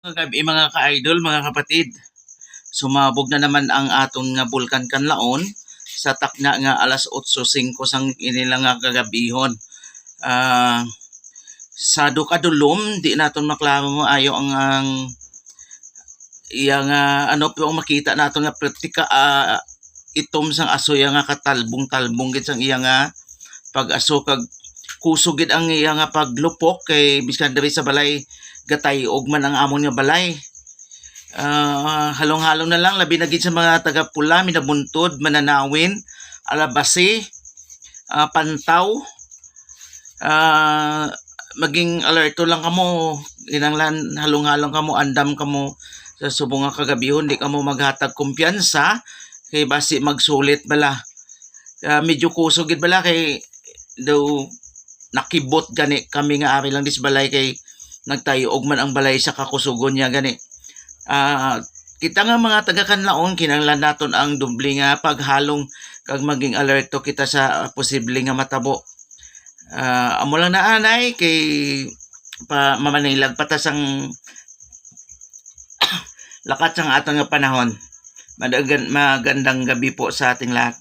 Gabi mga ka-idol, mga kapatid. Sumabog na naman ang aton nga bulkan Kanlaon sa takna nga alas 8:05 sang inila nga kagabihon. Sa kadulom di naton maklamo mo ayo ang iya nga ano pero makita naton nga praktika itom sang aso iya nga katalbong-talbong gid sang iya nga pag-aso kag kusog gid ang iya nga paglupok kay bisan diri sa balay gatay-og man ang amon nga balay. Halong-halong na lang labi na gid sa mga taga-Pula, Minabuntod, Mananawin, Alabasi, Pantaw. Maging alerto lang kamo, kinanglan halong-halong kamo, andam kamo sa subong nga kagabihon, di kamo maghatag kumpiyansa kay basi magsulit bala. Medyo kusog gid bala kay daw nakibot gani kami nga ari lang dis balay kay nagtayo og man ang balay sa kakusugon niya gani. Kita nga mga taga Kanlaon kinahanglan naton ang doble nga paghalong kag maging alerto kita sa posible nga matabo. Amo lang na anay kay mamanilag patas ang lakat sang aton nga panahon. Magandang gabi po sa ating lahat.